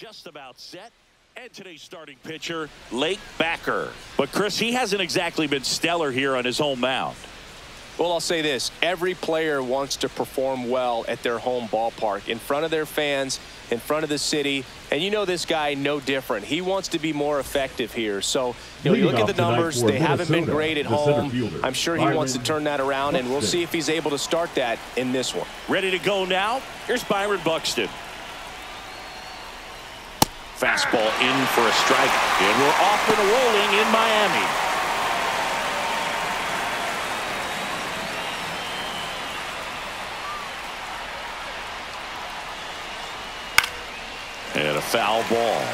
just about set. And today's starting pitcher, Lake Backer. But, Chris, he hasn't exactly been stellar here on his home mound. Well, I'll say this. Every player wants to perform well at their home ballpark, in front of their fans, in front of the city. And you know this guy no different. He wants to be more effective here. So, you look at the numbers. They haven't been great at home. I'm sure he wants to turn that around, and we'll see if he's able to start that in this one. Ready to go now? Here's Byron Buxton. Fastball in for a strike, and we're off and rolling in Miami. And a foul ball.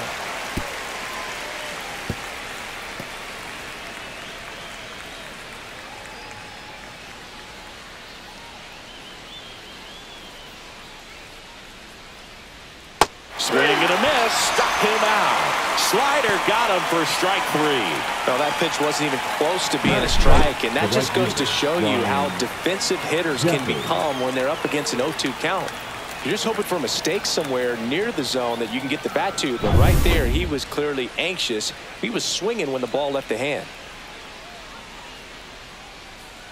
Swing and a miss. Struck him out. Slider got him for strike 3. No, that pitch wasn't even close to being a strike, and that just goes to show you how defensive hitters can become when they're up against an 0-2 count. You're just hoping for a mistake somewhere near the zone that you can get the bat to, but right there he was clearly anxious. He was swinging when the ball left the hand.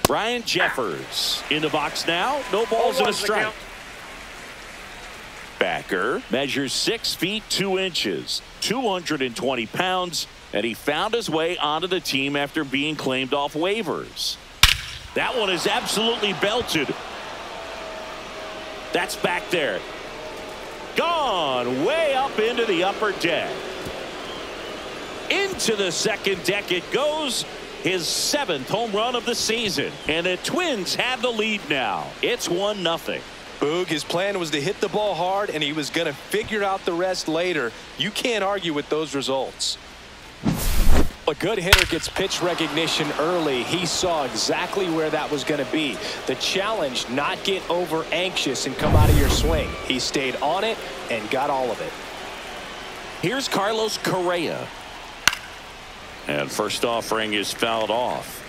Ryan Jeffers in the box now. No balls and a strike. Backer measures 6 feet 2 inches, 220 pounds, and he found his way onto the team after being claimed off waivers. That one is absolutely belted. That's back there. Gone way up into the upper deck. Into the second deck it goes. His 7th home run of the season. And the Twins have the lead now. It's 1-0. Boog, his plan was to hit the ball hard, and he was going to figure out the rest later. You can't argue with those results. A good hitter gets pitch recognition early. He saw exactly where that was going to be. The challenge, not get over anxious and come out of your swing. He stayed on it and got all of it. Here's Carlos Correa. And first offering is fouled off.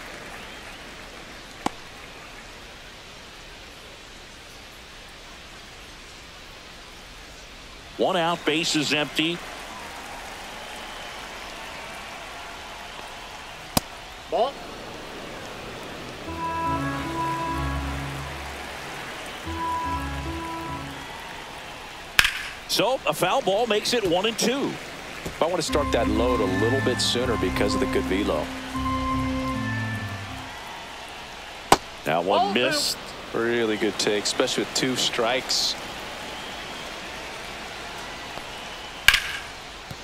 One out, base is empty. Ball. So a foul ball makes it 1-2. I want to start that load a little bit sooner because of the good velo. That one missed. Really good take, especially with 2 strikes.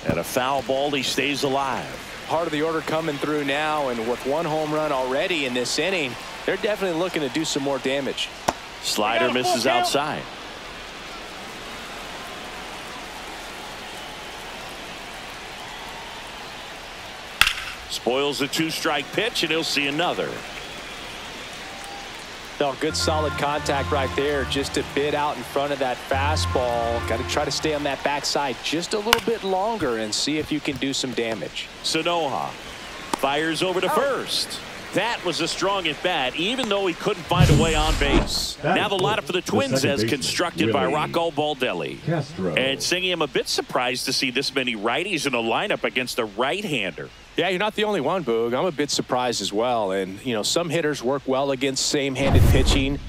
And a foul ball, he stays alive. Part of the order coming through now, and with 1 home run already in this inning, they're definitely looking to do some more damage. Slider misses outside. Spoils the 2-strike pitch, and he'll see another. No, good solid contact right there, just a bit out in front of that fastball. Got to try to stay on that backside just a little bit longer and see if you can do some damage. Sanoja fires over to first. That was a strong at bat, even though he couldn't find a way on base. Now the lineup for the Twins as constructed by Rocco Baldelli. And Singy, I'm a bit surprised to see this many righties in the lineup against a right-hander. Yeah, you're not the only one, Boog. I'm a bit surprised as well. And, some hitters work well against same-handed pitching.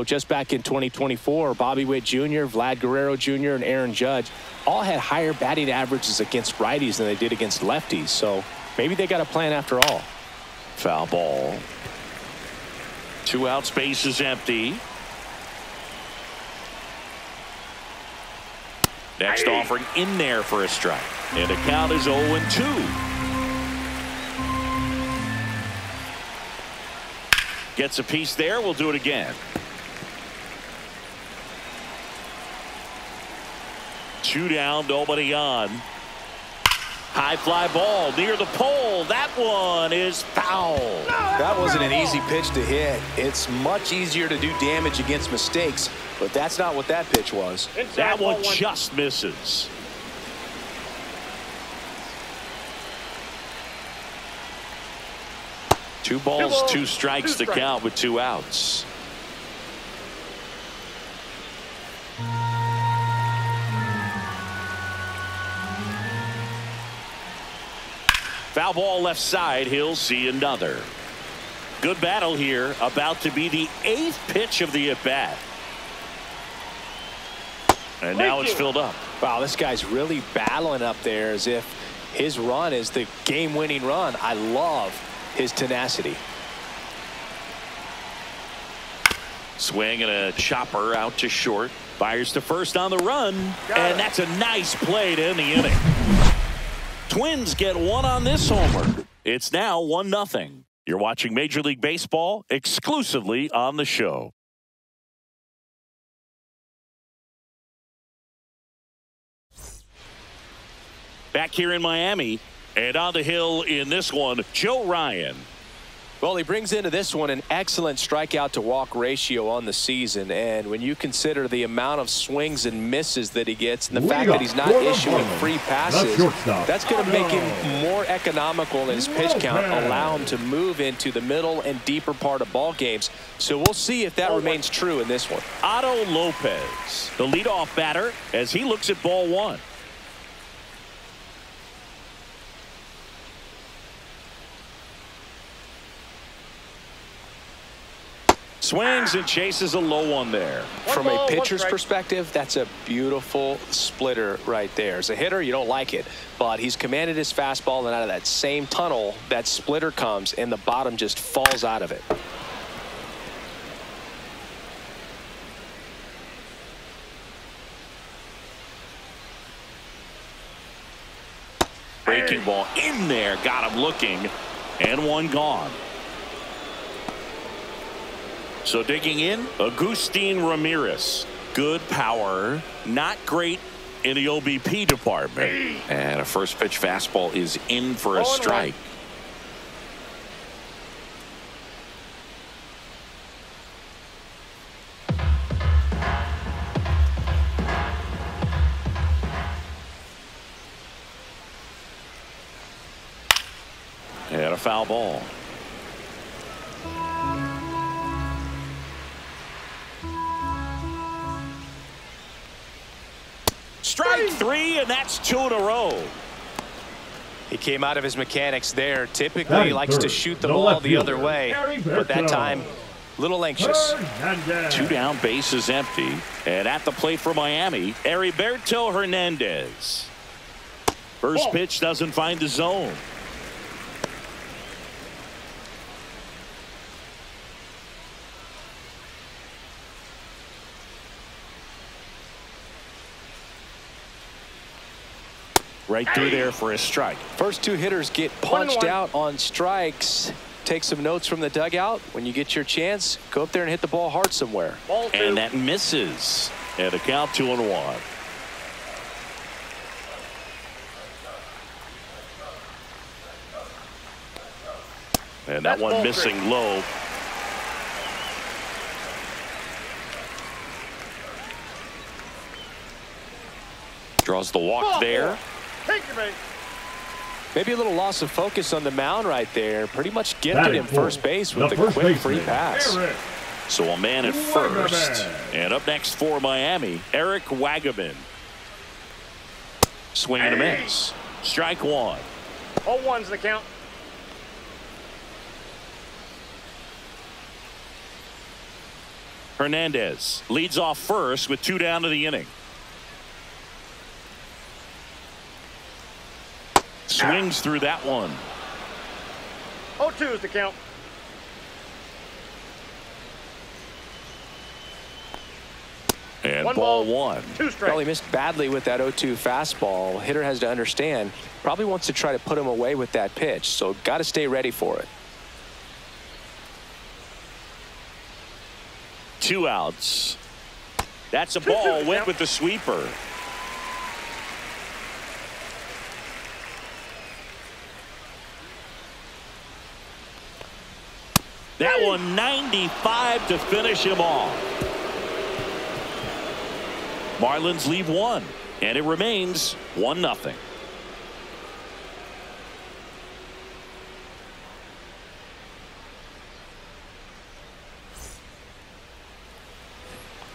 Just back in 2024, Bobby Witt Jr., Vlad Guerrero Jr., and Aaron Judge all had higher batting averages against righties than they did against lefties. So maybe they got a plan after all. Foul ball. 2 outs, base is empty. Next offering in there for a strike. And the count is 0-2. Gets a piece there. We'll do it again. 2 down, nobody on. High fly ball near the pole. That one is foul. That wasn't an easy pitch to hit. It's much easier to do damage against mistakes, but that's not what that pitch was. That one just misses. 2 balls, 2 strikes to count with 2 outs. Foul ball left side. He'll see another. Good battle here. About to be the 8th pitch of the at-bat. And now it's filled up. Wow, this guy's really battling up there as if his run is the game-winning run. I love his tenacity. Swing and a chopper out to short. Fires to first on the run. And that's a nice play to end the inning. Twins get one on this homer. It's now 1-0. You're watching Major League Baseball exclusively on the show. Back here in Miami, and on the hill in this one, Joe Ryan. Well, he brings into this one an excellent strikeout to walk ratio on the season. And when you consider the amount of swings and misses that he gets and the fact that he's not issuing free passes, that's going to make him more economical in his pitch count, allow him to move into the middle and deeper part of ball games. So we'll see if that remains true in this one. Otto Lopez, the leadoff batter, as he looks at ball one. Swings and chases a low one there. From a pitcher's perspective, that's a beautiful splitter right there. As a hitter, you don't like it, but he's commanded his fastball, and out of that same tunnel, that splitter comes, and the bottom just falls out of it. Breaking ball in there, got him looking, and one gone. So digging in, Agustin Ramirez. Good power, not great in the OBP department. And a first pitch fastball is in for a strike. And a foul ball. Strike three, and that's 2 in a row. He came out of his mechanics there. Typically, he likes to shoot the ball the other way, but that time, a little anxious. 2 down, bases empty. And at the plate for Miami, Heriberto Hernandez. First pitch doesn't find the zone. Right through there for a strike. First 2 hitters get punched out on strikes. Take some notes from the dugout. When you get your chance, go up there and hit the ball hard somewhere. And that misses. And a count 2-1. And that one missing low. Draws the walk there. Maybe a little loss of focus on the mound right there. Pretty much gifted him first base with the quick free pass. So a man at first. And up next for Miami, Eric Wagaman. Swing and a miss. Strike one. 0-1's the count. Hernandez leads off first with 2 down to the inning. Swings through that one. 0-2 is the count. And ball 1. 2 strikes. Well, he missed badly with that 0-2 fastball. Hitter has to understand, probably wants to try to put him away with that pitch, so got to stay ready for it. 2 outs. That's a ball. Went with the sweeper. That one 95 to finish him off. Marlins leave 1, and it remains 1-0.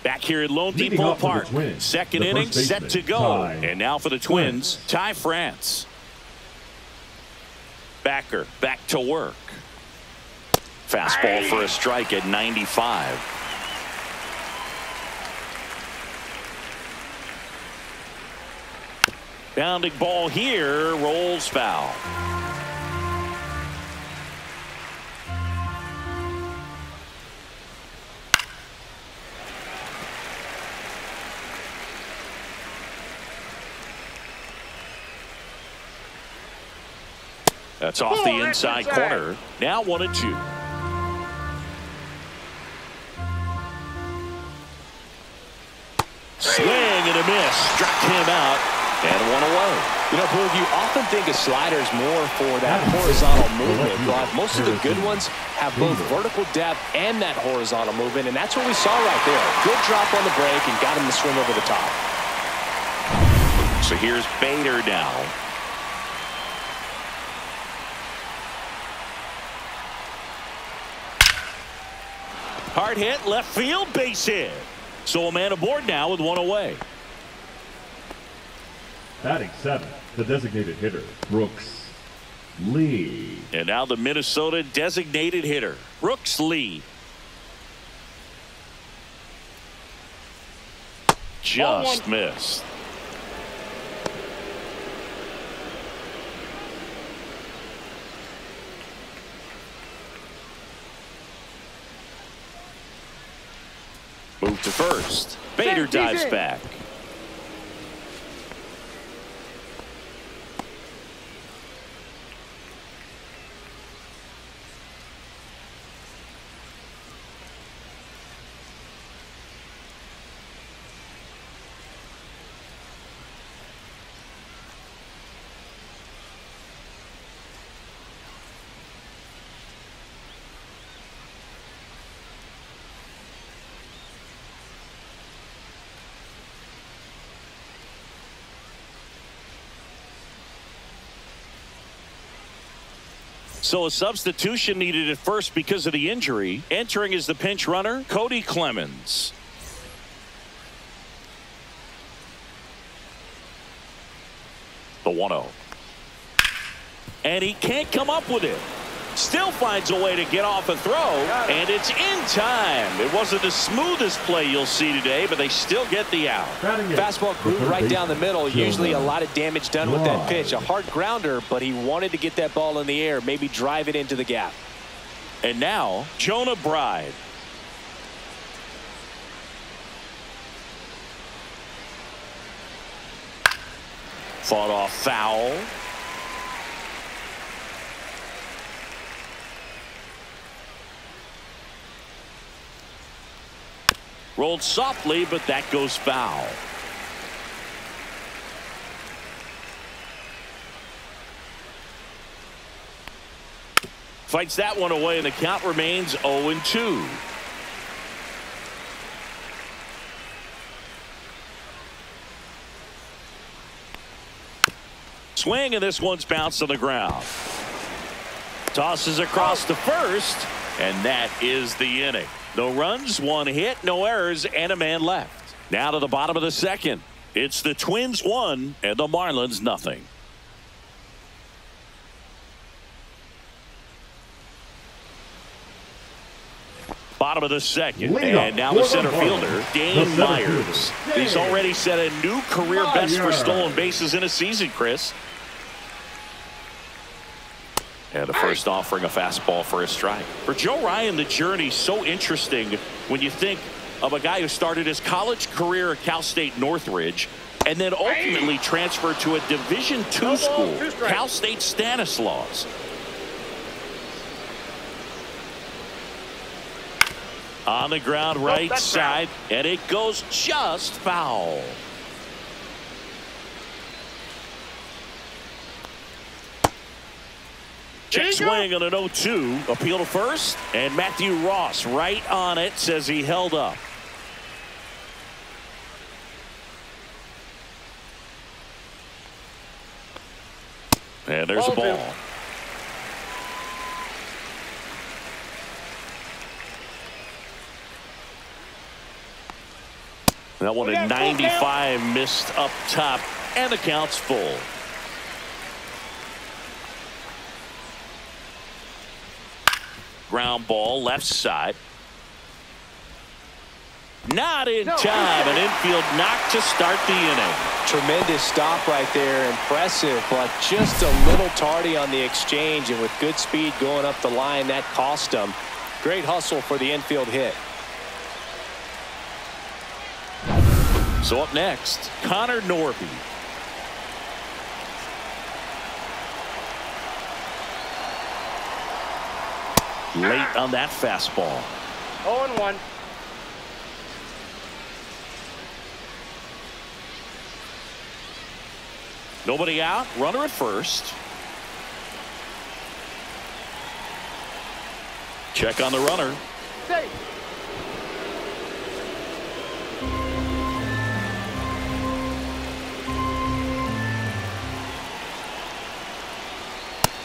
Back here at Lone Depot Park. Second inning set to go. And now for the Twins, Ty France. Backer back to work. Fastball for a strike at 95. Bounding ball here, rolls foul. That's off the inside corner. Now 1-2. Swing and a miss. Struck him out and one away. You know, Boog, you often think a slider is more for that horizontal movement, but most of the good ones have both vertical depth and that horizontal movement, and that's what we saw right there. Good drop on the break and got him to swing over the top. So here's Bader now. Hard hit, left field, base hit. So a man aboard now with one away. Batting 7, the designated hitter, Brooks Lee. And now the Minnesota designated hitter, Brooks Lee. Just missed. Move to first. Bader dives back. So a substitution needed at first because of the injury. Entering as the pinch runner, Cody Clemens. The 1-0. And he can't come up with it. Still finds a way to get off a throw, and it's in time. It wasn't the smoothest play you'll see today, but they still get the out. Fastball grooved right down the middle. Usually a lot of damage done with that pitch. A hard grounder, but he wanted to get that ball in the air, maybe drive it into the gap. And now, Jonah Bride. Fought off foul. Rolled softly, but that goes foul. Fights that one away, and the count remains 0-2. Swing, and this one's bounced on the ground. Tosses across to first, and that is the inning. No runs, one hit, no errors, and a man left. Now to the bottom of the second. It's the Twins 1 and the Marlins nothing. Bottom of the second, and now the center fielder, Dane Myers. He's already set a new career best for stolen bases in a season, Chris. And the first offering a fastball for a strike. For Joe Ryan, the journey's so interesting when you think of a guy who started his college career at Cal State Northridge and then ultimately transferred to a Division II school, Cal State Stanislaus. On the ground right side, and it goes just foul. Check swing on an 0-2. Appeal to first, and Matthew Ross right on it, says he held up. And there's a ball. That one at 95, missed up top, and the count's full. Ground ball left side. Not in time. An infield knock to start the inning. Tremendous stop right there. Impressive, but just a little tardy on the exchange, and with good speed going up the line, that cost him. Great hustle for the infield hit. So up next, Connor Norby. Late on that fastball. 0-1. Nobody out. Runner at first. Check on the runner. Safe.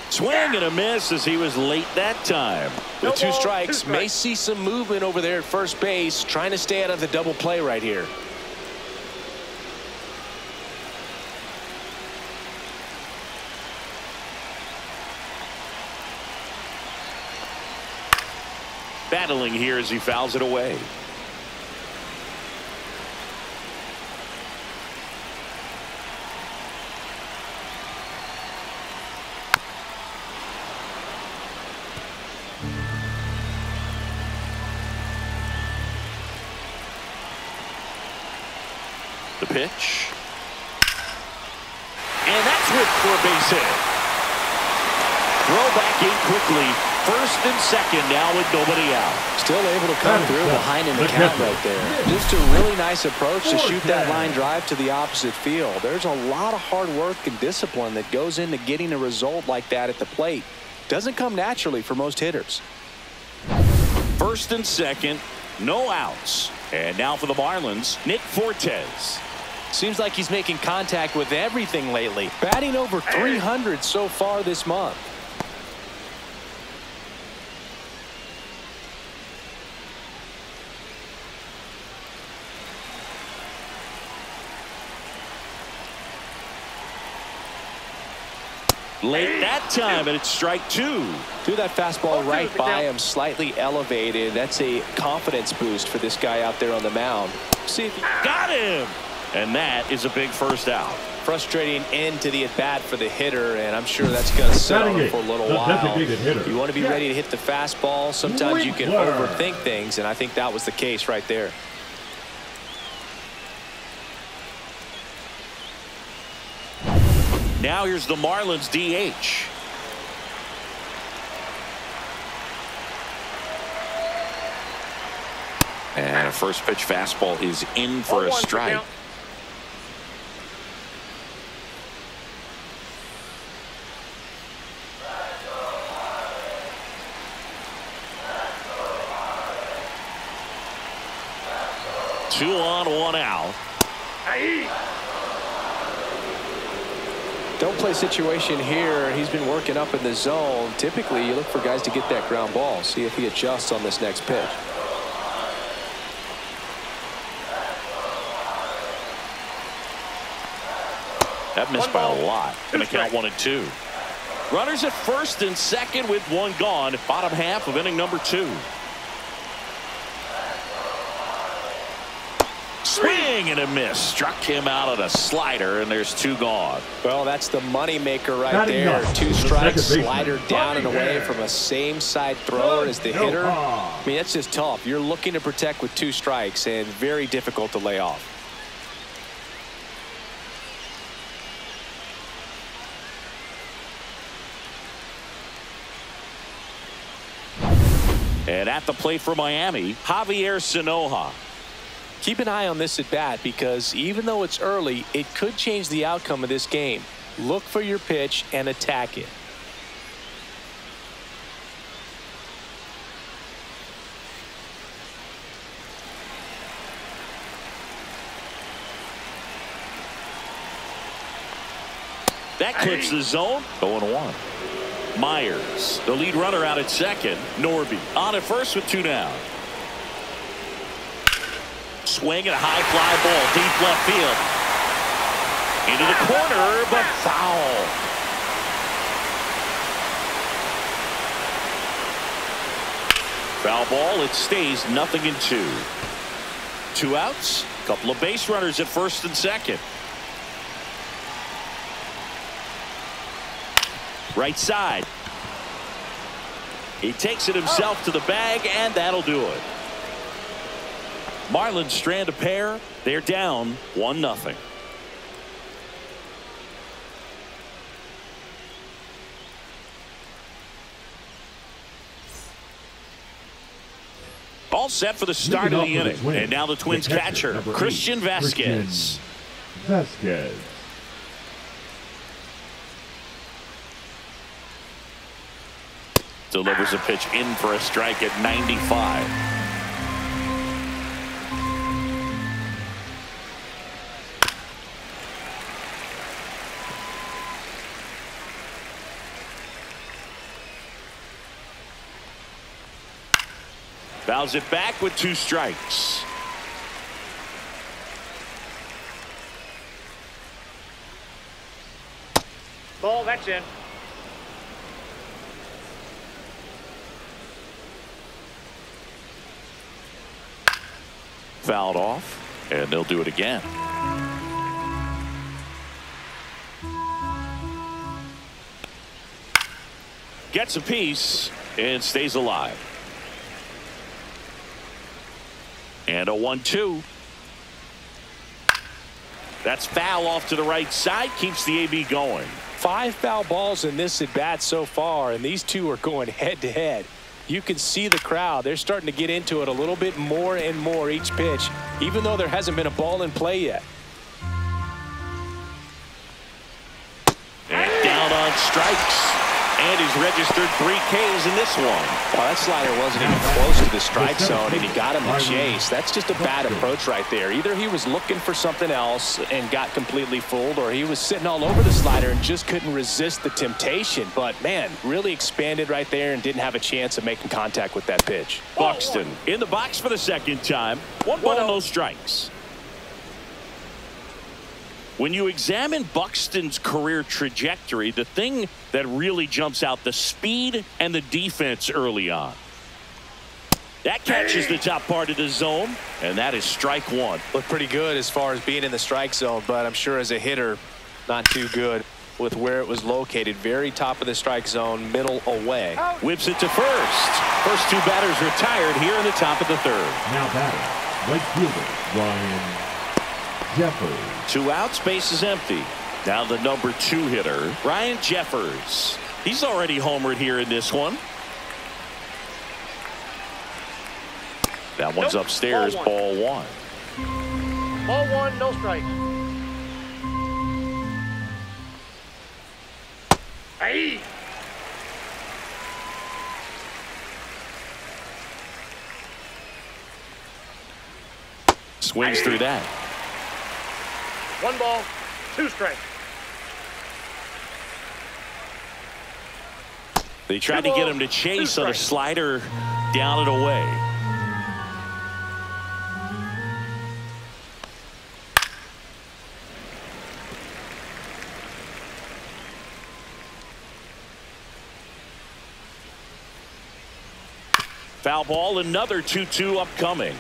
Swing and a miss as he was late that time. With two strikes, may see some movement over there at first base, trying to stay out of the double play right here. Battling here as he fouls it away. The pitch. And that's whipped for a base hit. Throw back in quickly. First and second now with nobody out. Still able to come through behind in the count right there. Just a really nice approach to shoot that line drive to the opposite field. There's a lot of hard work and discipline that goes into getting a result like that at the plate. Doesn't come naturally for most hitters. First and second, no outs. And now for the Marlins, Nick Fortes. Seems like he's making contact with everything lately. Batting over 300 so far this month. Late that time, and it's strike two. Threw that fastball right by him, slightly elevated. That's a confidence boost for this guy out there on the mound. See if he got him. And that is a big first out. Frustrating end to the at-bat for the hitter, and I'm sure that's going to sit on him for a little while. You want to be ready to hit the fastball. Sometimes you can overthink things, and I think that was the case right there. Now here's the Marlins DH. And a first pitch fastball is in for a strike. Two on, one out. Don't play situation here. He's been working up in the zone. Typically, you look for guys to get that ground ball. See if he adjusts on this next pitch. That missed by a lot. Going to count 1-2. Runners at first and second with one gone. Bottom half of inning number 2. Swing and a miss. Struck him out on a slider, and there's 2 gone. Well, that's the money maker right there. 2 strikes, slider down and away from a same side thrower as the hitter. I mean, that's just tough. You're looking to protect with 2 strikes, and very difficult to lay off. And at the plate for Miami, Javier Sanoja. Keep an eye on this at bat, because even though it's early, it could change the outcome of this game. Look for your pitch and attack it. That clips the zone. 0-1. Myers, the lead runner, out at second. Norby on at first with 2 down. Swing and a high fly ball deep left field. Into the corner, but foul. Foul ball. It stays 0-2. 2 outs. Couple of base runners at first and second. Right side. He takes it himself to the bag, and that'll do it. Marlins strand a pair. They're down 1-0. All set for the start of the inning. And now the Twins catcher, Christian Vasquez. Delivers a pitch in for a strike at 95. Fouls it back with 2 strikes. Ball, that's in. Fouled off, and they'll do it again. Gets a piece and stays alive. And a 1-2. That's foul off to the right side. Keeps the AB going. 5 foul balls in this at bat so far, and these two are going head to head. You can see the crowd. They're starting to get into it a little bit more and more each pitch, even though there hasn't been a ball in play yet. And down on strikes. And he's registered 3 Ks in this one. Well, that slider wasn't even close to the strike zone, and he got him to chase. That's just a bad approach right there. Either he was looking for something else and got completely fooled, or he was sitting all over the slider and just couldn't resist the temptation. But, man, really expanded right there and didn't have a chance of making contact with that pitch. Buxton in the box for the second time. 1 ball, no strikes. When you examine Buxton's career trajectory, the thing that really jumps out, the speed and the defense early on. That catches the top part of the zone, and that is strike 1. Looked pretty good as far as being in the strike zone, but I'm sure as a hitter, not too good with where it was located. Very top of the strike zone, middle away. Whips it to first. First 2 batters retired here in the top of the 3rd. Now batting, right fielder, Ryan Jeffers. 2 outs, base is empty. Now the number 2 hitter, Ryan Jeffers. He's already homered here in this one. That one's upstairs, ball 1. Ball 1, no strikes. Hey! Swings through that. 1 ball, 2 strikes. They tried to get him to chase on a slider down and away. Foul ball, another 2-2 upcoming.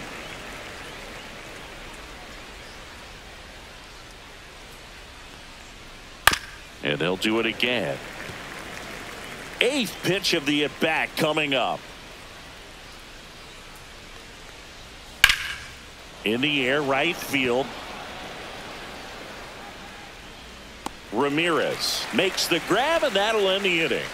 And they'll do it again. 8th pitch of the at-bat coming up. In the air, right field. Ramirez makes the grab, and that'll end the inning.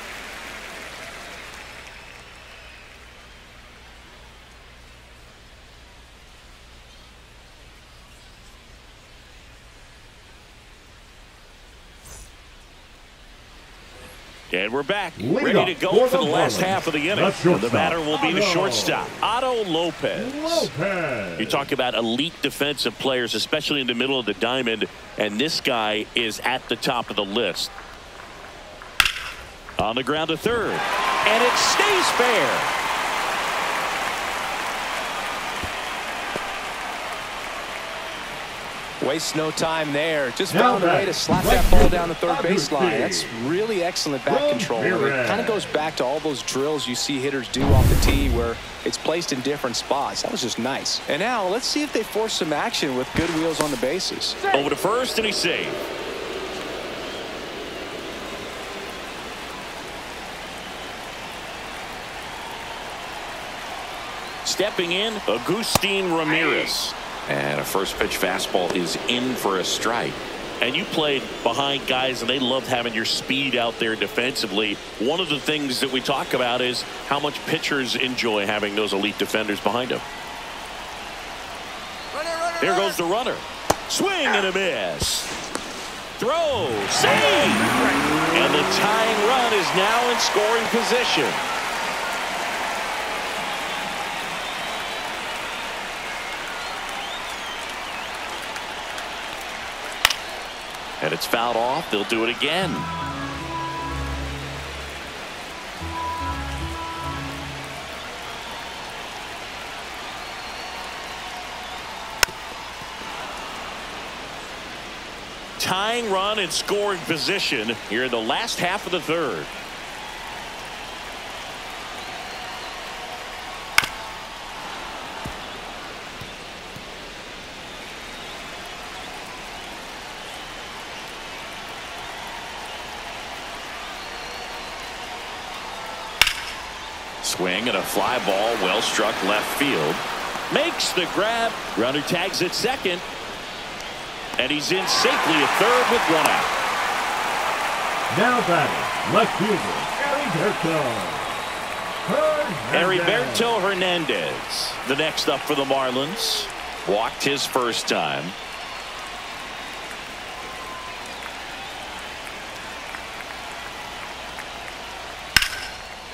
And we're back, ready to go for the last half of the inning. The batter will be the shortstop, Otto Lopez. You talk about elite defensive players, especially in the middle of the diamond, and this guy is at the top of the list. On the ground to 3rd, and it stays fair. Waste no time there. Just found a way to slap that ball down the third baseline. That's really excellent bat control. It kind of goes back to all those drills you see hitters do off the tee where it's placed in different spots. That was just nice. And now let's see if they force some action with good wheels on the bases. Over to first, and he's safe. Stepping in, Agustin Ramirez. And a first pitch fastball is in for a strike. And you played behind guys, and they loved having your speed out there defensively. One of the things that we talk about is how much pitchers enjoy having those elite defenders behind them. There goes the runner. Swing and a miss. Throw. Save. And the tying run is now in scoring position. And it's fouled off. They'll do it again. Tying run in scoring position here in the last half of the third. Swing and a fly ball, well struck left field. Makes the grab. Runner tags at second. And he's in safely at third with one out. Now batting, left fielder, Heriberto Hernandez, the next up for the Marlins. Walked his first time.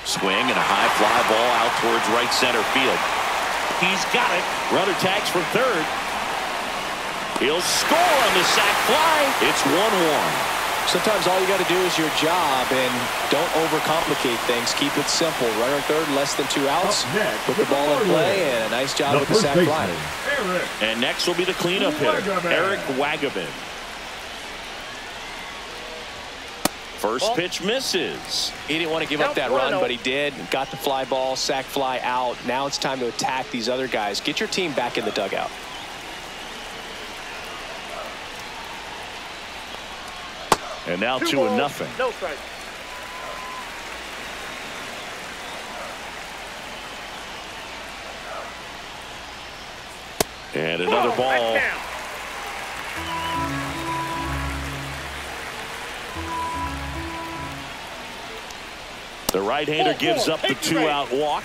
Swing and a high fly ball out towards right center field. He's got it. Runner tags for third. He'll score on the sac fly. It's 1-1. Sometimes all you got to do is your job and don't overcomplicate things. Keep it simple. Runner third, less than 2 outs. Put the ball in play, and a nice job with the sac fly. And next will be the cleanup hitter, Eric Waggaman. First pitch misses. He didn't want to give up that run, but he did. Got the fly ball, sac fly out. Now it's time to attack these other guys. Get your team back in the dugout. And now 2-0. No strike. And another ball. The right-hander gives up the 2-out walk.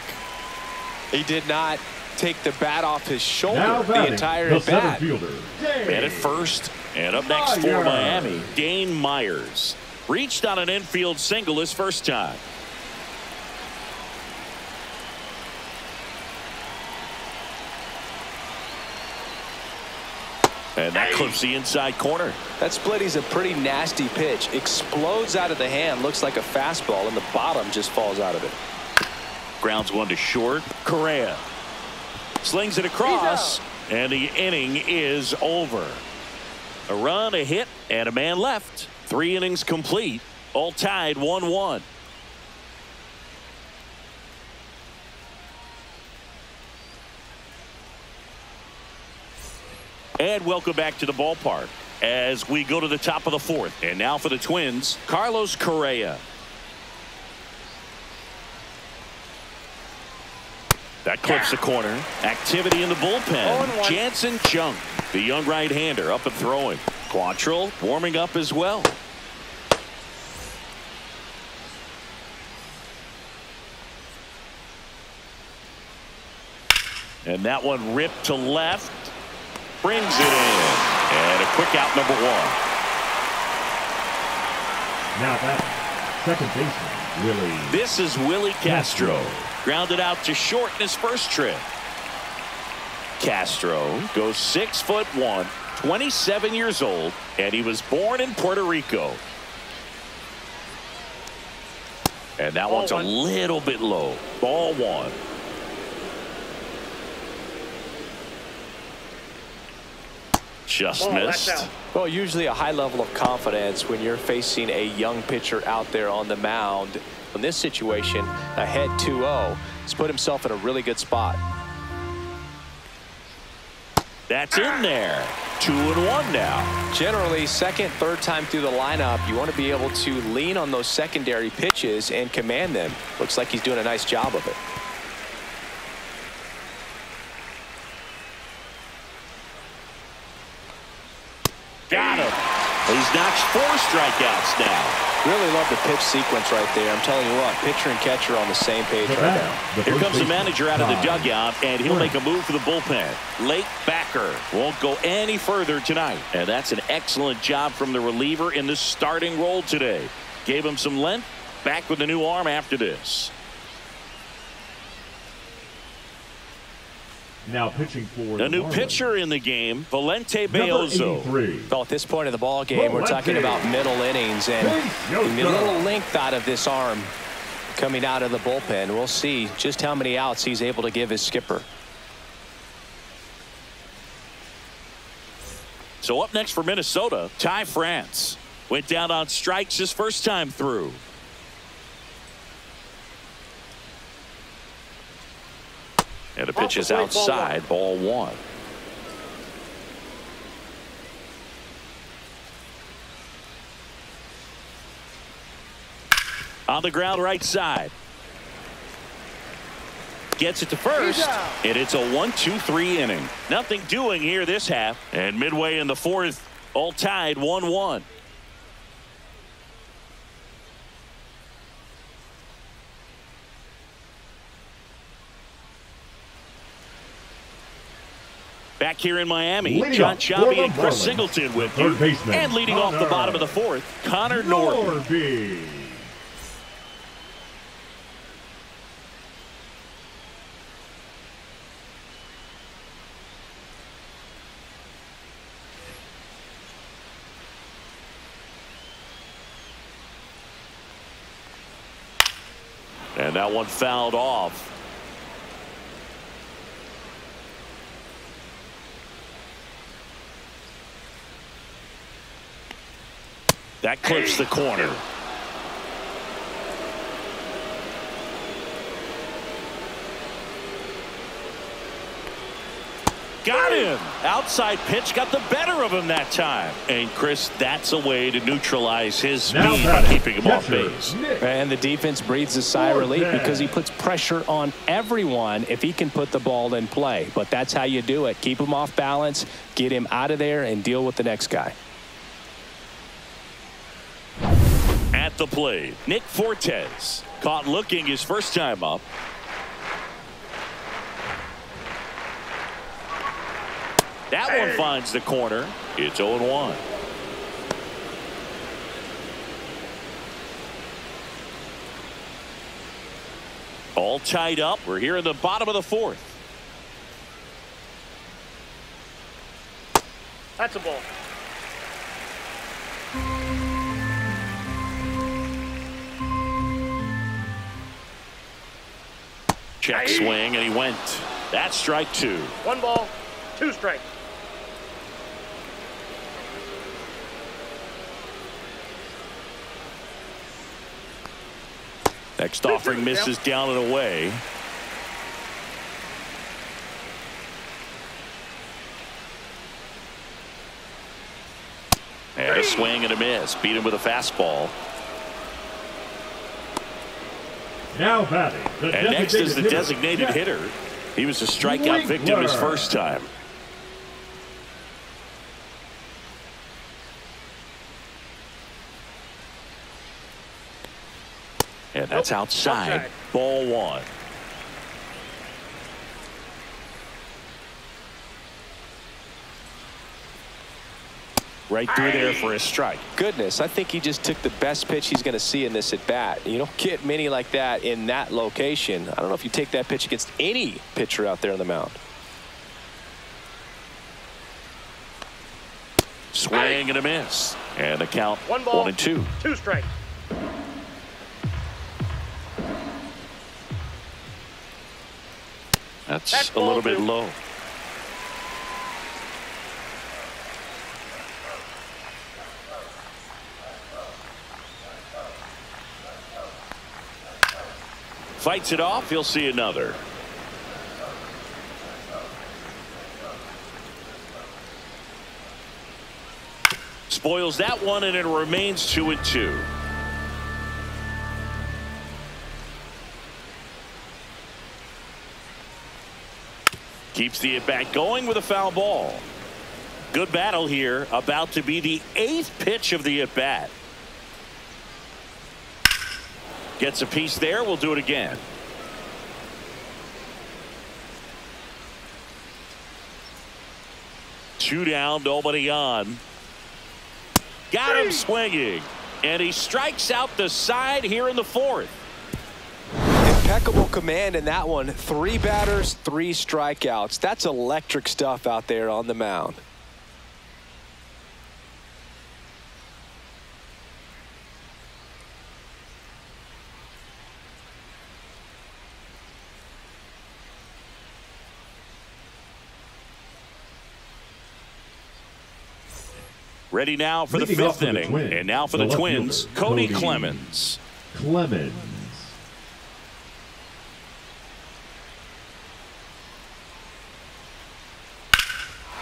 He did not take the bat off his shoulder the entire at bat. And at first, and up next for Miami, Dane Myers. Reached on an infield single his first time. And that clips the inside corner. That split is a pretty nasty pitch. Explodes out of the hand. Looks like a fastball, and the bottom just falls out of it. Grounds one to short. Correa slings it across, and the inning is over. A run, a hit, and a man left. 3 innings complete. All tied 1-1. And welcome back to the ballpark as we go to the top of the 4th. And now for the Twins, Carlos Correa. That clips the corner. Activity in the bullpen. Jansen Junk, the young right-hander, up and throwing. Quantrill warming up as well. And that one ripped to left. Brings it in. And a quick out, number 1. Now that second baseman, Willie. This is Willie Castro. Grounded out to short in his first trip. Castro goes 6'1", 27 years old, and he was born in Puerto Rico. And that one's a little bit low. Ball 1. Just Ball, missed. that's out. Well, usually a high level of confidence when you're facing a young pitcher out there on the mound. In this situation, ahead 2-0, he's put himself in a really good spot. That's in there. 2-1 now. Generally, second, third time through the lineup, you want to be able to lean on those secondary pitches and command them. Looks like he's doing a nice job of it. Got him. He's notched 4 strikeouts now. Really love the pitch sequence right there. I'm telling you what, pitcher and catcher are on the same page right now. Here comes the manager out of the dugout, and he'll make a move for the bullpen. Late backer won't go any further tonight. And that's an excellent job from the reliever in the starting role today. Gave him some length. Back with a new arm after this. Now pitching for a new Marlins. pitcher in the game, Valente Beozo. Well, at this point of the ball game, we're talking about middle innings, and you need a little length out of this arm coming out of the bullpen. We'll see just how many outs he's able to give his skipper. So up next for Minnesota, Ty France. Went down on strikes his first time through. And the pitch is outside, ball 1. On the ground right side. Gets it to first, and it's a 1-2-3 inning. Nothing doing here this half, and midway in the 4th, all tied 1-1. Back here in Miami, John Chabi and Chris Singleton with you. And leading off the bottom of the 4th, Connor Norby. And that one fouled off. That clips the corner. Got him. Outside pitch got the better of him that time. And Chris, that's a way to neutralize his speed by keeping him off base. And the defense breathes a sigh of relief because he puts pressure on everyone if he can put the ball in play. But that's how you do it. Keep him off balance, get him out of there, and deal with the next guy. At the plate, Nick Fortes caught looking his first time up. That one finds the corner. It's 0-1. All tied up. We're here in the bottom of the 4th. That's a ball. Check swing, and he went. That's strike 2. 1 ball, 2 strikes. Next offering misses down and away. And a swing and a miss. Beat him with a fastball. Now batting. And next is the designated hitter. He was a strikeout victim his first time. And that's outside. Ball 1. Right through there for a strike. Goodness, I think he just took the best pitch he's going to see in this at bat. You don't get many like that in that location. I don't know if you take that pitch against any pitcher out there on the mound. Swing and a miss. And the count 1 ball, 1-2. 2 strikes. That's a little bit low. Fights it off. He'll see another. Spoils that one, and it remains 2-2. Keeps the at-bat going with a foul ball. Good battle here. About to be the 8th pitch of the at-bat. Gets a piece there. We'll do it again. Two down, nobody on. Got him swinging, and he strikes out the side here in the 4th. Impeccable command in that one. 3 batters, 3 strikeouts. That's electric stuff out there on the mound. Ready now for the 5th inning. And now for the Twins, Cody Clemens.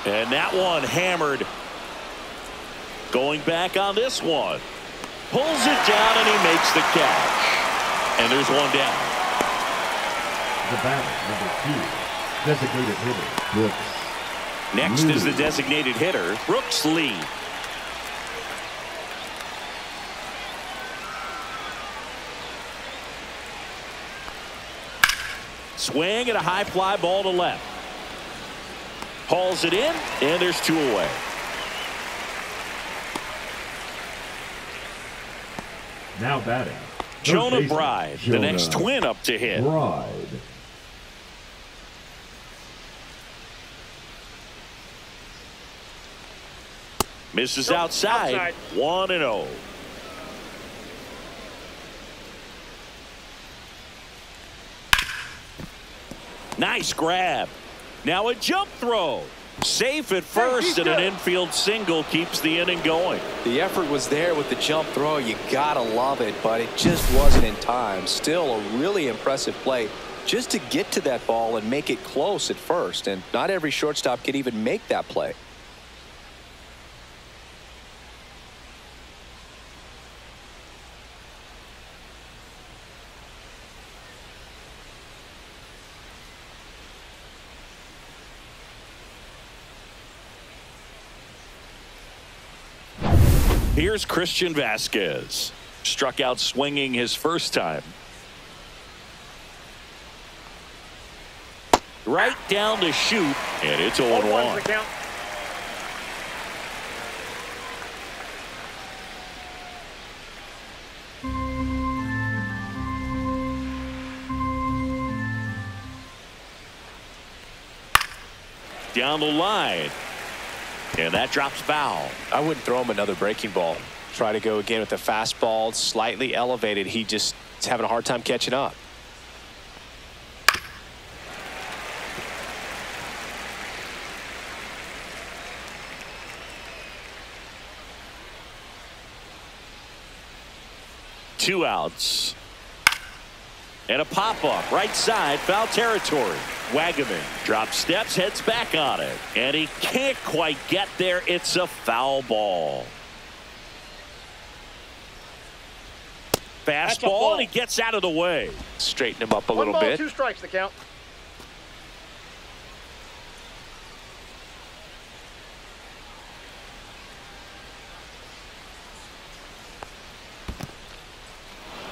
And that one hammered. Going back on this one. Pulls it down, and he makes the catch. And there's one down. The batter, number 2, designated hitter, Brooks. Next is the designated hitter, Brooks Lee. Swing and a high fly ball to left. Hauls it in, and there's 2 away. Now batting, Jonah Bride, the next Twin up to hit. Misses outside. 1-0. Nice grab. Now a jump throw. Safe at first, and an infield single keeps the inning going. The effort was there with the jump throw. You gotta love it, but it just wasn't in time. Still a really impressive play just to get to that ball and make it close at first. And not every shortstop can even make that play. Here's Christian Vasquez. Struck out swinging his first time. Right down to shoot, and it's 0-1. Down the line. And that drops foul. I wouldn't throw him another breaking ball. Try to go again with the fastball, slightly elevated. He just is having a hard time catching up. Two outs. And a pop-up right side, foul territory. Wagaman drops steps, heads back on it, and he can't quite get there. It's a foul ball. Fastball, and he gets out of the way. Straighten him up a little bit. 1 ball, 2 strikes, the count.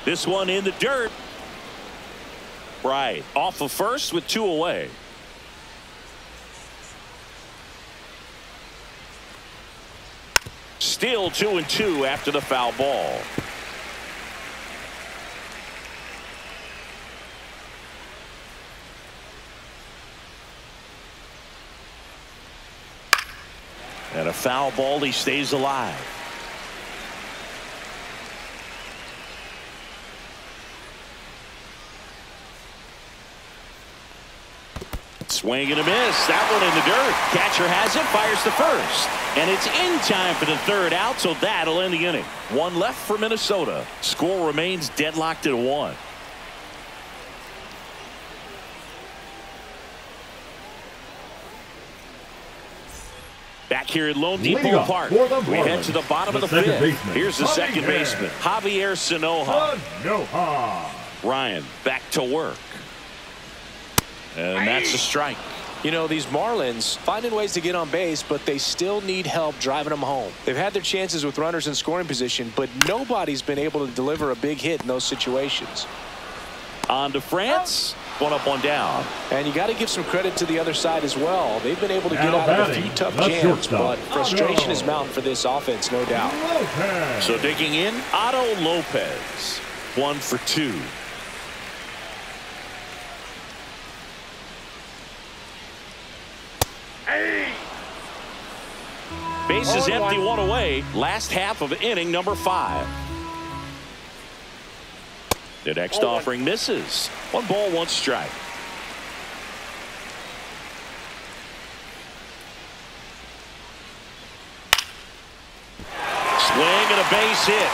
This one in the dirt. Right off of first with 2 away. Still 2-2 after the foul ball. And a foul ball, he stays alive. Swing and a miss. That one in the dirt. Catcher has it, fires the first. And it's in time for the 3rd out, so that'll end the inning. 1 left for Minnesota. Score remains deadlocked at 1. Back here at Lone Depot Leadoff Park, for the we head Marlins, to the bottom of the second fifth. baseman, Here's the second baseman, Javier Sanoja. Ryan back to work. And that's a strike. You know, these Marlins finding ways to get on base, but they still need help driving them home. They've had their chances with runners in scoring position, but nobody's been able to deliver a big hit in those situations. On to France. One up, one down. And you got to give some credit to the other side as well. They've been able to get out of a few tough jams, but frustration is mounting for this offense, no doubt. So digging in, Otto Lopez. 1 for 2. Bases empty, one away. Last half of inning number 5. The next offering misses. 1 ball, 1 strike. Swing and a base hit.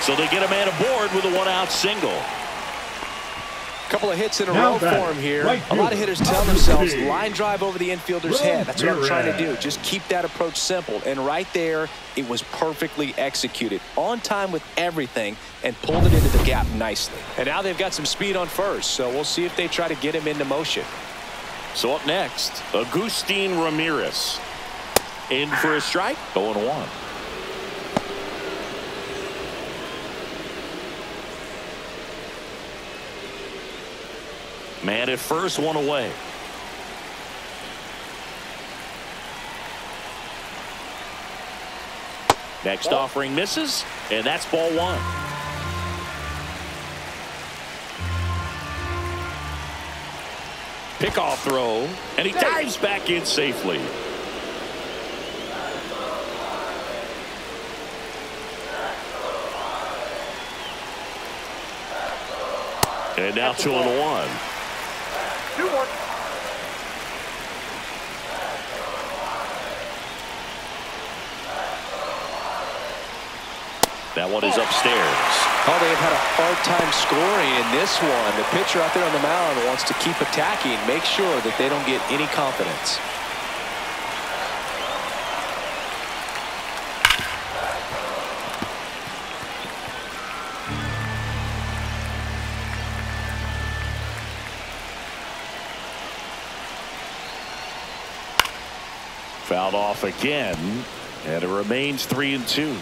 So they get a man aboard with a 1-out single. Couple of hits in a row for him here. A lot of hitters tell themselves line drive over the infielder's head. That's what I'm trying to do. Just keep that approach simple. And right there, it was perfectly executed. On time with everything and pulled it into the gap nicely. And now they've got some speed on first, so we'll see if they try to get him into motion. So up next, Agustin Ramirez. In for a strike, 0-1. Man at first, 1 away. Next offering misses, and that's ball 1. Pickoff throw, and he dives back in safely. And now 2-1. That one is upstairs. Oh, they have had a hard time scoring in this one. The pitcher out there on the mound wants to keep attacking, make sure that they don't get any confidence. Fouled off again, and it remains 3-2.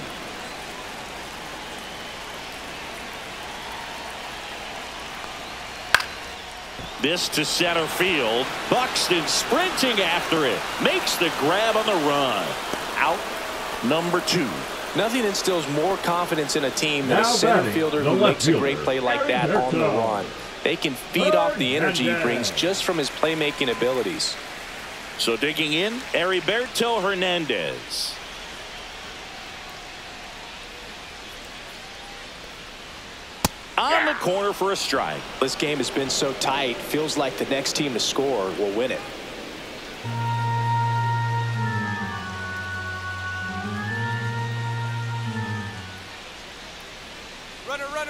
This to center field. Buxton sprinting after it. Makes the grab on the run. Out number 2. Nothing instills more confidence in a team than a center fielder who makes a great play like that on the run. They can feed off the energy he brings just from his playmaking abilities. So digging in, Heriberto Hernandez. On the corner for a strike. This game has been so tight, feels like the next team to score will win it.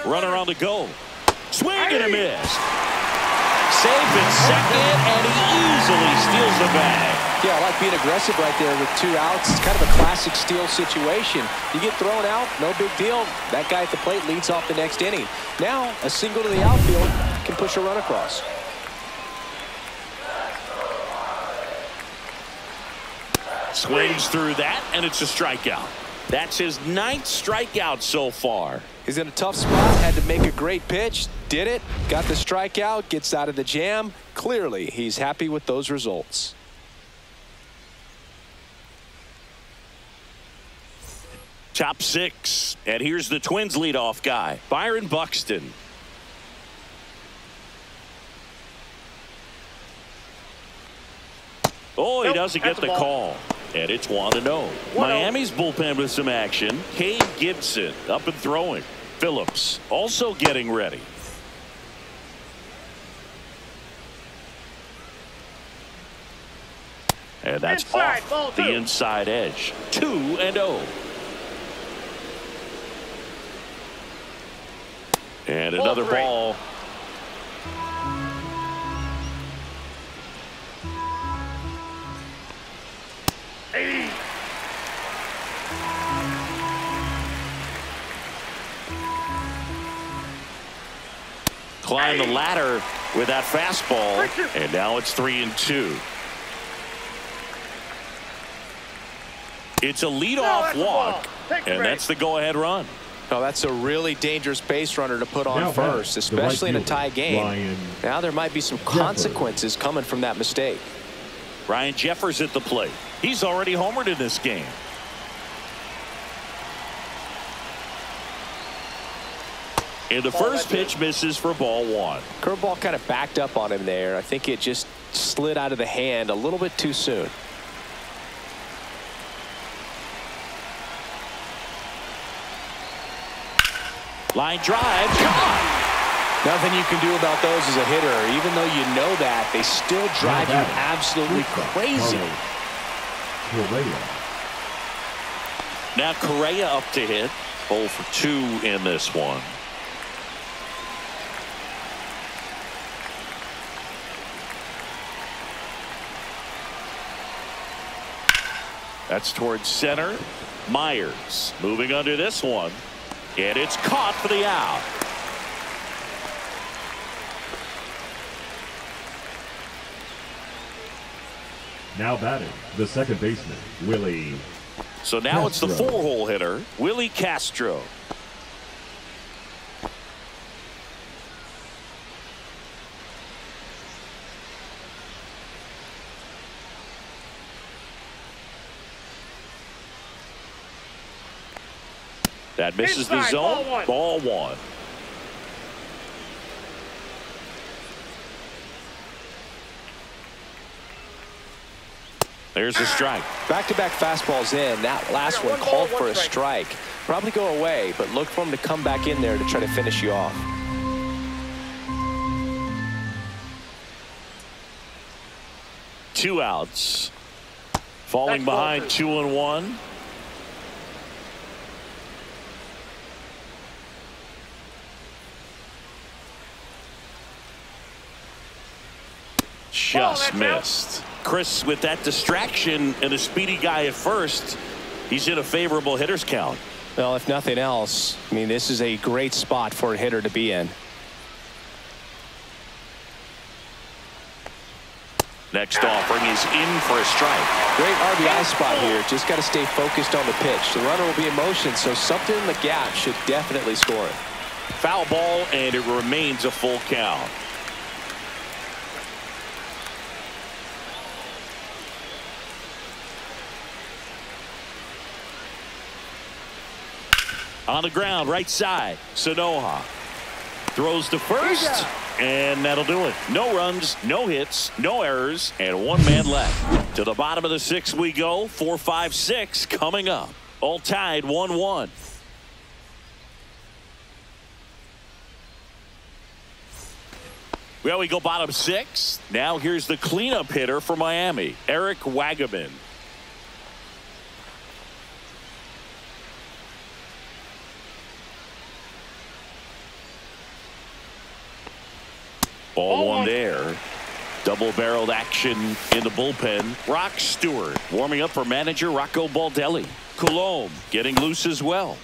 Runner on the go. Swing and a miss. Safe at second, and he easily steals the bag. Yeah, I like being aggressive right there with 2 outs. It's kind of a classic steal situation. You get thrown out, no big deal. That guy at the plate leads off the next inning. Now, a single to the outfield can push a run across. Swings through that, and it's a strikeout. That's his 9th strikeout so far. He's in a tough spot, had to make a great pitch, did it, got the strikeout, gets out of the jam. Clearly, he's happy with those results. Top 6, and here's the Twins leadoff guy, Byron Buxton. Oh, he doesn't get the call. And it's 1-0. Miami's bullpen with some action. Cade Gibson up and throwing. Phillips also getting ready. And that's off the inside edge. 2-0. And another ball. Climb the ladder with that fastball, and now it's 3-2. It's a leadoff walk, and that's the go-ahead run. Oh, that's a really dangerous base runner to put on first, especially in a tie game. Now there might be some consequences coming from that mistake. Ryan Jeffers at the plate. He's already homered in this game. And the first pitch misses for ball one. Curveball kind of backed up on him there. I think it just slid out of the hand a little bit too soon. Line drive, gone. Nothing you can do about those as a hitter. Even though you know that, they still drive you absolutely crazy. Now Correa up to hit. 0 for 2 in this one. That's towards center. Myers moving under this one. And it's caught for the out. Now batting, the second baseman, Willie. So now it's the 4-hole hitter, Willie Castro. That misses the zone. Ball one. There's a strike. Back-to-back fastballs in. That last one called for a strike. Probably go away, but look for him to come back in there to try to finish you off. Two outs. Falling behind 2-1. Just missed. Chris, with that distraction and a speedy guy at first, he's in a favorable hitter's count. Well, if nothing else, I mean, this is a great spot for a hitter to be in. Next offering is in for a strike. Great RBI spot here. Just got to stay focused on the pitch. The runner will be in motion, so something in the gap should definitely score it. Foul ball, and it remains a full count. On the ground, right side, Sanoha throws to first, and that'll do it. No runs, no hits, no errors, and one man left. To the bottom of the 6th we go. 4, 5, 6 coming up. All tied 1-1. Well, we go bottom 6. Now here's the cleanup hitter for Miami, Eric Wagaman. Ball one there. Double-barreled action in the bullpen. Rock Stewart warming up for manager Rocco Baldelli. Coulomb getting loose as well.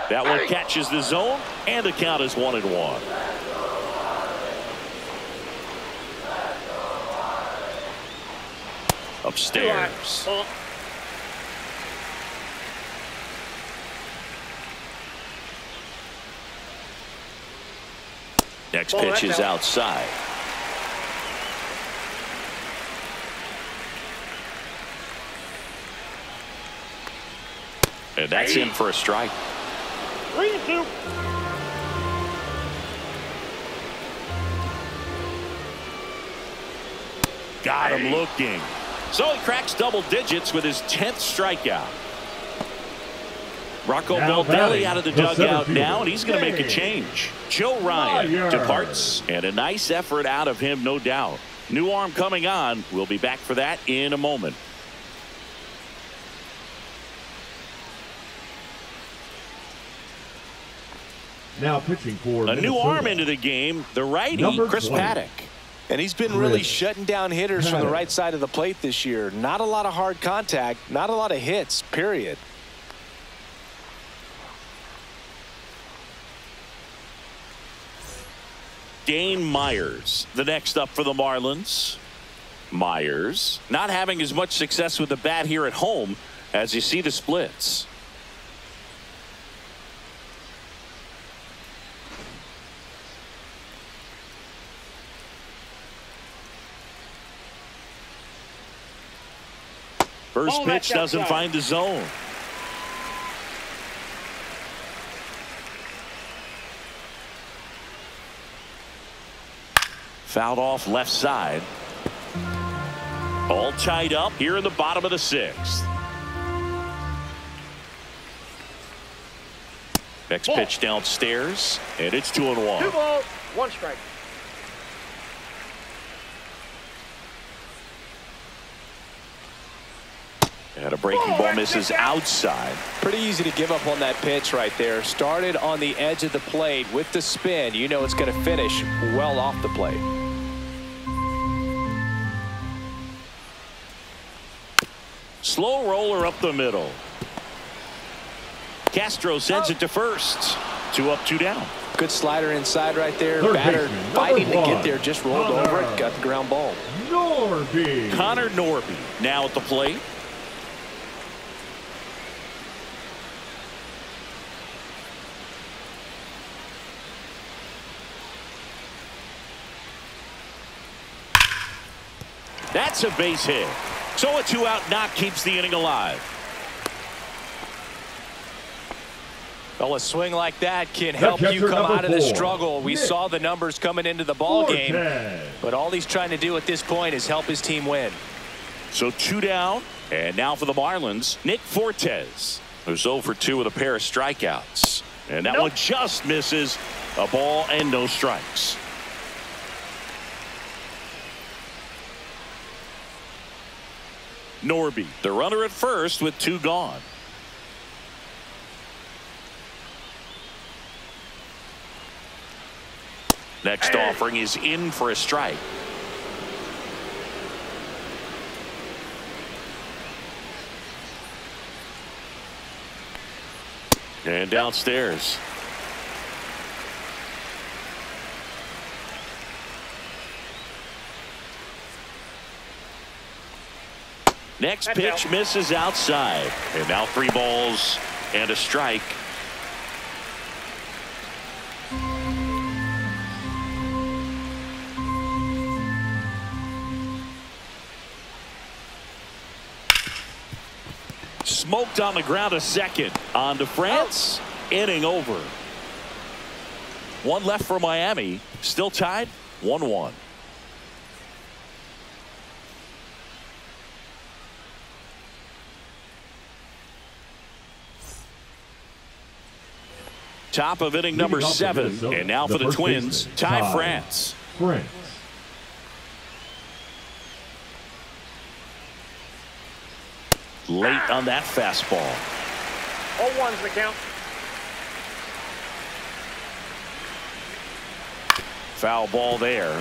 That one catches the zone, and the count is 1-1. Upstairs. Next pitch is outside. And that's in for a strike. 3-2. Got him looking. So he cracks double digits with his 10th strikeout. Rocco Baldelli out of the dugout now, and he's going to make a change. Joe Ryan departs, and a nice effort out of him, no doubt. New arm coming on. We'll be back for that in a moment. Now pitching for a new arm into the game, the righty, Chris Paddock. And he's been really shutting down hitters from the right side of the plate this year. Not a lot of hard contact, not a lot of hits, period. Dane Myers, the next up for the Marlins. Myers not having as much success with the bat here at home as you see the splits. First pitch doesn't find the zone. Fouled off left side. All tied up here in the bottom of the sixth. Next pitch downstairs, and it's 2-1. 2 balls, 1 strike. And a breaking ball misses outside. Pretty easy to give up on that pitch right there. Started on the edge of the plate with the spin. You know it's going to finish well off the plate. Slow roller up the middle. Castro sends it to first. 2 up, 2 down. Good slider inside right there. Batter fighting to get there, just rolled over it, got the ground ball. Norby. Connor Norby now at the plate. That's a base hit. So a 2-out knock keeps the inning alive. Well, a swing like that can help you come out of the struggle. We saw the numbers coming into the ball game, but all he's trying to do at this point is help his team win. So 2 down, and now for the Marlins, Nick Fortes, who's 0 for 2 with a pair of strikeouts. And that one just misses. A ball and no strikes. Norby, the runner at first with 2 gone. Next offering is in for a strike. And downstairs. Next pitch misses outside. And now 3 balls and a strike. Smoked on the ground a second. On to France. Inning over. 1 left for Miami. Still tied 1-1. Top of inning number 7. And now for the Twins, Ty France. Late on that fastball. 0-1's the count. Foul ball there.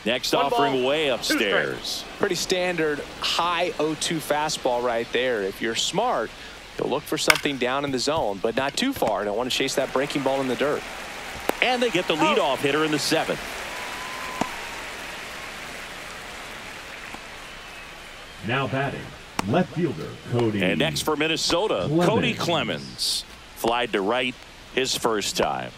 Next offering way upstairs. Pretty standard high 0-2 fastball right there. If you're smart, you'll look for something down in the zone, but not too far. Don't want to chase that breaking ball in the dirt. And they get the leadoff hitter in the 7th. Now batting, left fielder Cody. And next for Minnesota, Cody Clemens. Flied to right his first time.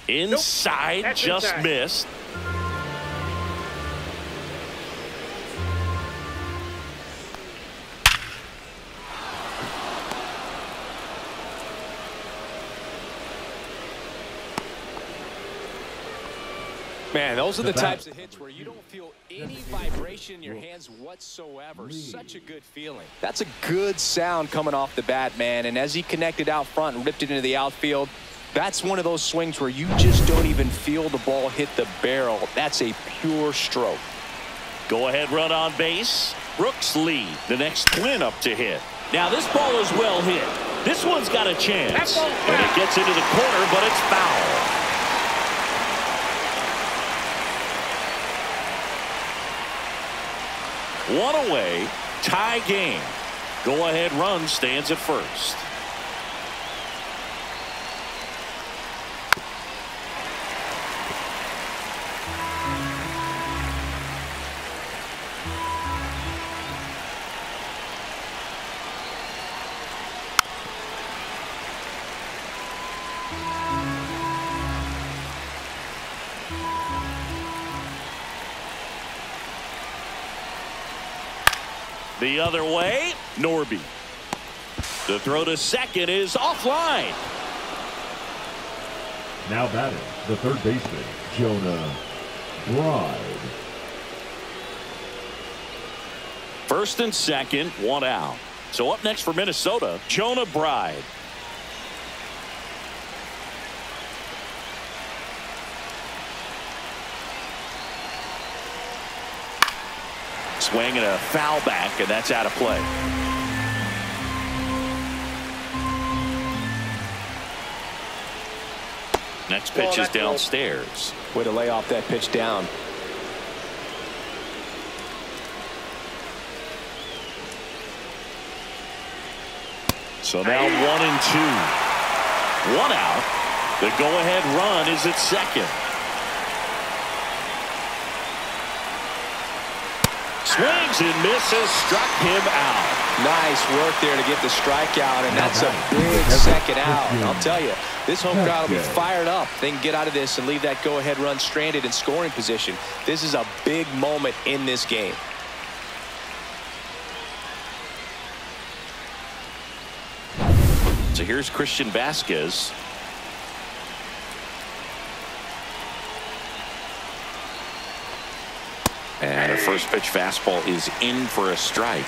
Inside, just missed. Man, those are the types of hits where you don't feel any vibration in your hands whatsoever. Such a good feeling. That's a good sound coming off the bat, man. And as he connected out front and ripped it into the outfield, That's one of those swings where you just don't even feel the ball hit the barrel. That's a pure stroke. Go-ahead run on base. Brooks lead. The next Twin up to hit. Now this ball is well hit. This one's got a chance. And it gets into the corner, but it's foul. One away. Tie game. Go-ahead run stands at first. The other way, Norby. The throw to second is offline. Now batting, the third baseman, Jonah Bride. First and second, one out. So up next for Minnesota, Jonah Bride. Swing and a foul back, and that's out of play. Next pitch is downstairs. Way to lay off that pitch down. So now 1-2. One out. The go-ahead run is at second. Swings and misses, struck him out. Nice work there to get the strikeout, and that's a big second out. I'll tell you, this home crowd will be fired up. They can get out of this and leave that go-ahead run stranded in scoring position. This is a big moment in this game. So here's Christian Vasquez. And a first pitch fastball is in for a strike.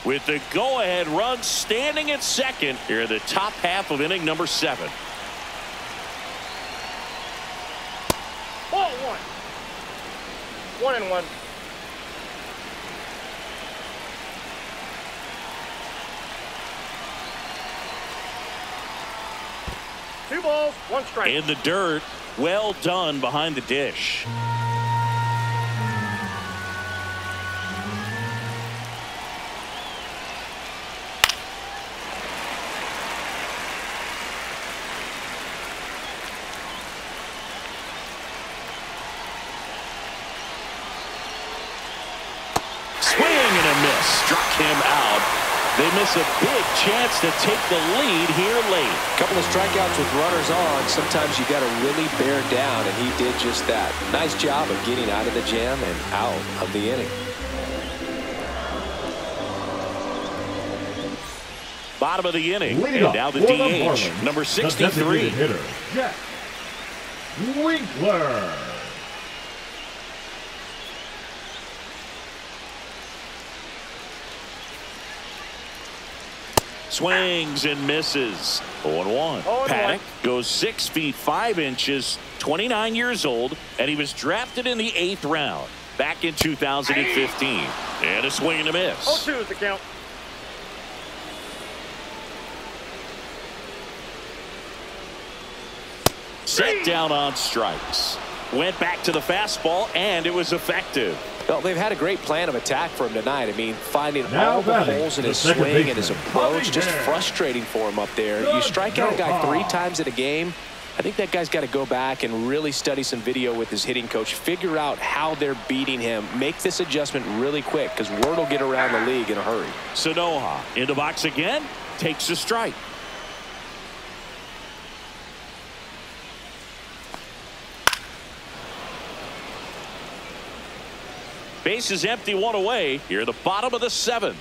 With the go-ahead run standing at second here in the top half of inning number 7. Ball 1. 1-1. Two balls, one strike. In the dirt, well done behind the dish. Swing and a miss, struck him out. They miss a big chance to take the lead here late. A couple of strikeouts with runners on. Sometimes you got to really bear down, and he did just that. Nice job of getting out of the jam and out of the inning. Bottom of the inning, Lead and now the DH, number 63. Hitter, Jack Winkler. Swings and misses. 0-1. Paddock goes 6 feet 5 inches, 29 years old, and he was drafted in the 8th round back in 2015. And a swing and a miss. 0-2 is the count. Set down on strikes. Went back to the fastball, and it was effective. Well, they've had a great plan of attack for him tonight. I mean, finding all the holes in his swing and his approach, just frustrating for him up there. You strike out a guy 3 times in a game, I think that guy's got to go back and really study some video with his hitting coach, figure out how they're beating him, make this adjustment really quick, because word will get around the league in a hurry. Sanoha in the box again, takes a strike. Base is empty, 1 away. Here, the bottom of the 7th.